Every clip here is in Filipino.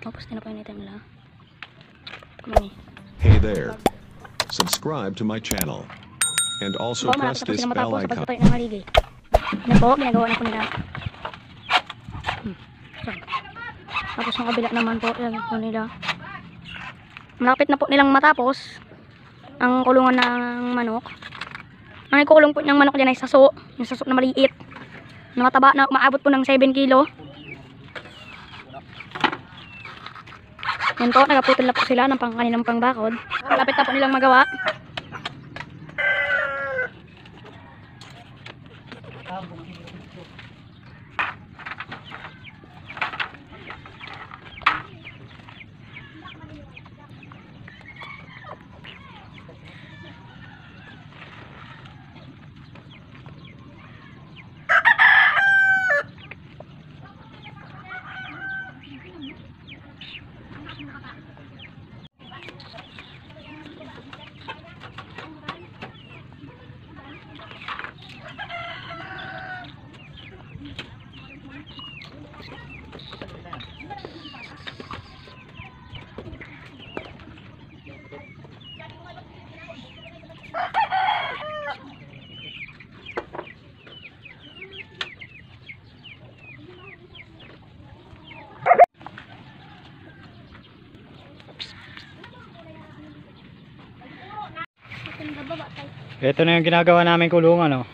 Tapos tinapay nila. Kumani. Hey there. Subscribe to my channel. And also press this bell icon. Sa pagtutoy ng maligay. Yan po, ginagawa na po nila. So. Tapos ang kabila naman po, yan po nila. Malapit na po nilang matapos ang kulungan ng manok. Ang ikulong po ng manok dyan ay saso. Yung saso na maliit. Na mataba na umaabot po ng 7 kilo. Yan po, nagaputol na po sila ng kaninang pangbakod. Malapit na po nilang magawa. Ito na yung ginagawa namin kulungan, oh.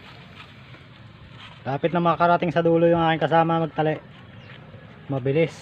Lapit na makarating sa dulo yung aking kasama magtali. Mabilis.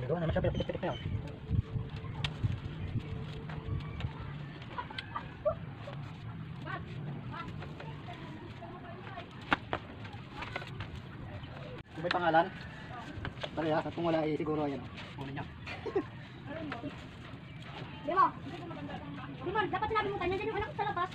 Gawin naman siya, pilit-pilit na yun. May pangalan? Tari ha, kung wala siguro yan. Muna niya. Dimo! Dimo, dapat sinabi mo tayo, nandiyan yung anak sa labas.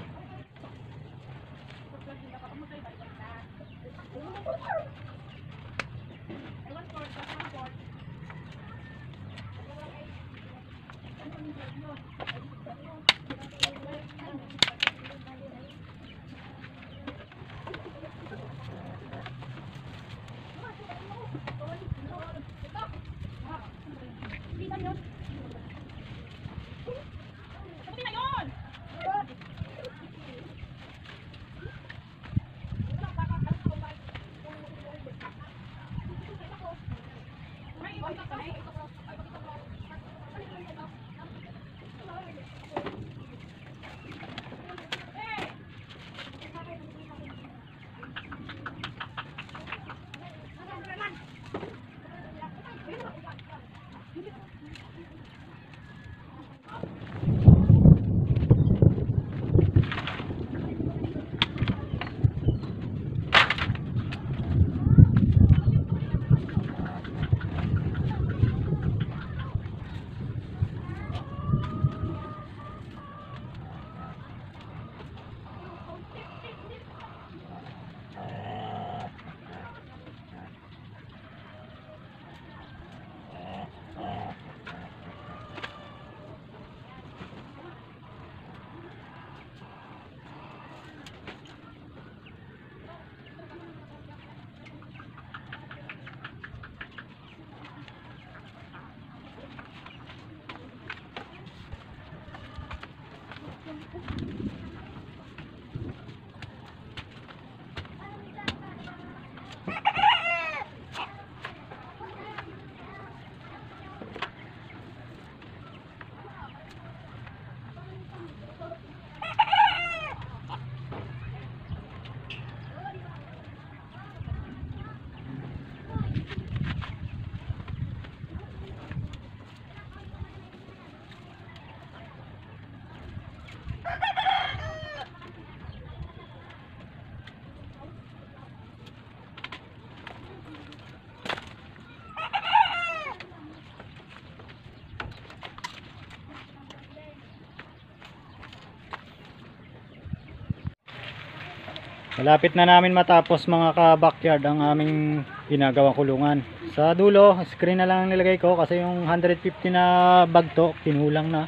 Malapit na namin matapos mga ka-backyard ang aming ginagawang kulungan. Sa dulo, screen na lang ang nilagay ko kasi yung 150 na bagto, kinulang na.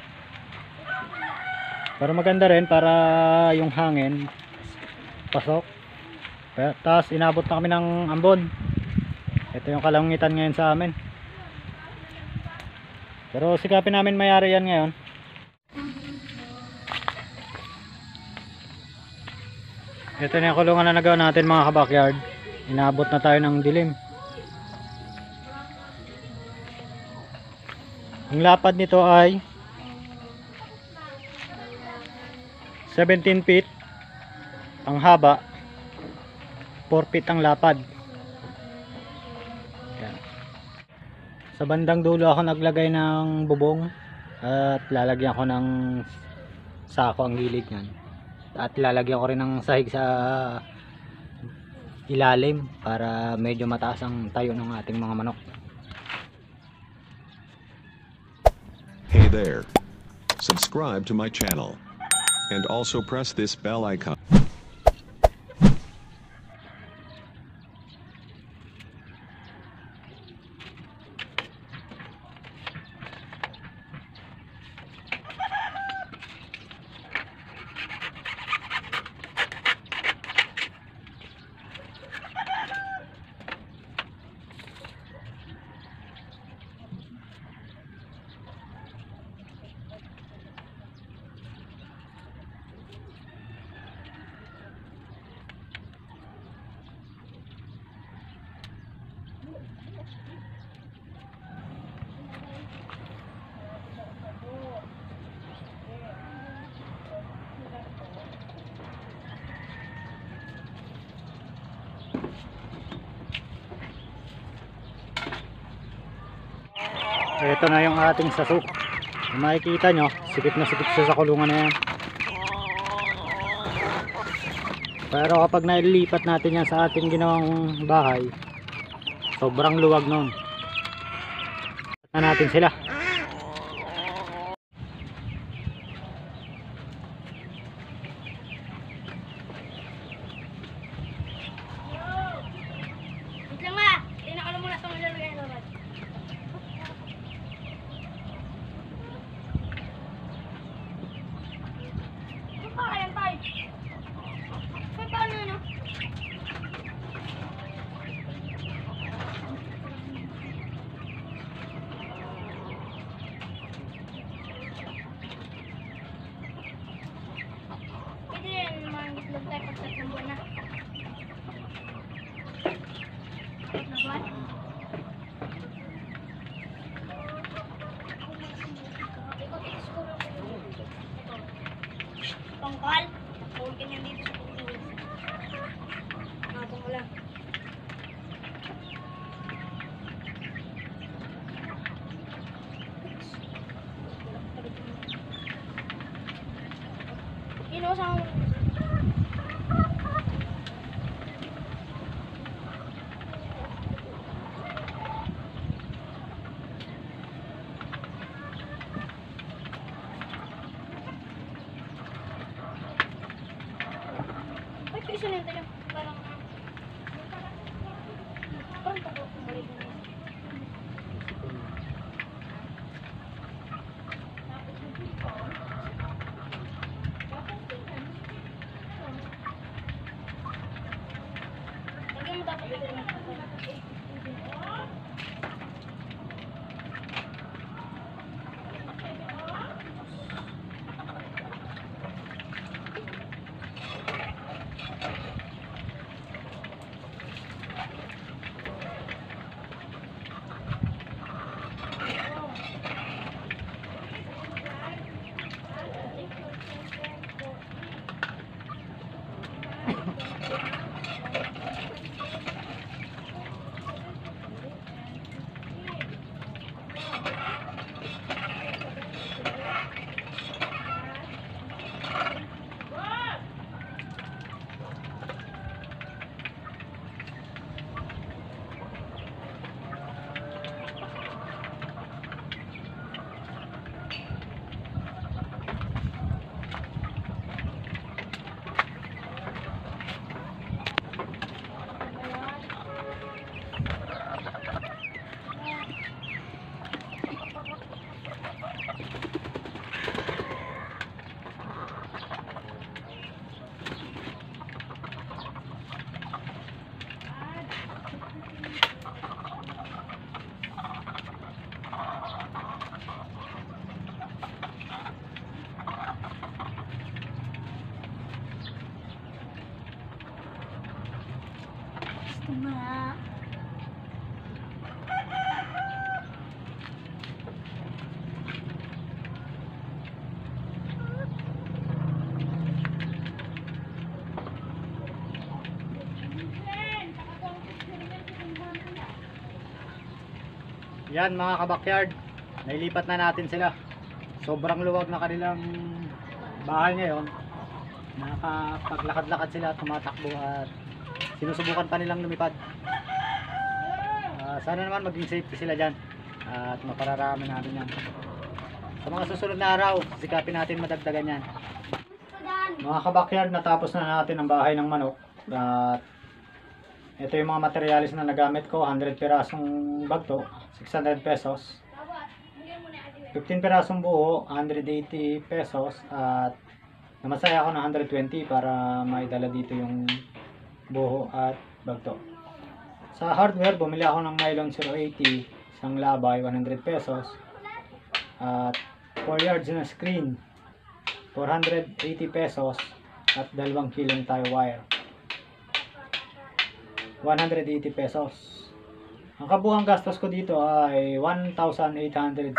Pero maganda rin para yung hangin pasok. Tapos inabot na kami ng ambon. Ito yung kalangitan ngayon sa amin. Pero sikapin namin mayari yan ngayon. Ito na yung kulungan na nagawa natin mga ka-backyard. Inabot na tayo ng dilim. Ang lapad nito ay 17 feet ang haba, 4 feet ang lapad. Yan. Sa bandang dulo ako naglagay ng bubong at lalagyan ko ng sako ang gilid niyan. At lalagyan ko rin ng sahig sa ilalim para medyo mataas ang tayo ng ating mga manok. Hey there. Subscribe to my channel. And also press this bell icon. Ito na yung ating saso. Kung makikita nyo, sikip na sikip siya sa kulungan na yan. Pero kapag nailipat natin yan sa ating ginawang bahay, sobrang luwag nun. Na natin sila. Wait lang nga. Tinakalo muna itong ilalagay na naman. Ano pa kaya tayo? Paano no? Pwede rin mangitlog tayo pag tatlong buwan na. Tatlong buwan? Tongkol? Huwag ganyan dito sa pagkakas. Nakatong ko lang. Inuusan ko. Ay, isa na tayo. Parang tago. Balik na. Lagyan mo dapat ito. Gusto mo na. Yan mga kabakyard, nailipat na natin sila. Sobrang luwag na kanilang bahay ngayon. Nakapaglakad-lakad sila, tumatakbo at sinusubukan pa nilang lumipad. Sana naman maging safety sila dyan at mapararami natin yan. Sa mga susunod na araw, sikapin natin madagdagan yan. Mga kabakyard, natapos na natin ang bahay ng manok. At ito yung mga materialis na nagamit ko. 100 pirasong bagto, 600 pesos. 15 pirasong buo, 180 pesos. At namasaya ako ng 120 para maidala dito yung buho at bagto. Sa hardware, bumili ako ng nylon 080, isang labay, 100 pesos. At 4 yards na screen, 480 pesos. At 2 kilong tie wire, 180 pesos. Ang kabuuang gastos ko dito ay 1,860.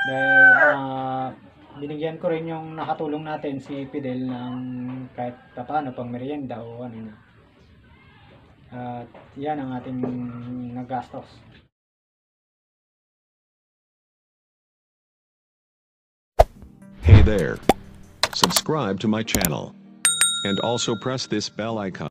Dahil binigyan ko rin yung nakatulong natin si Fidel ng kahit paano pang merienda o ano na. At yan ang ating nagastos. Hey there. Subscribe to my channel. And also press this bell icon.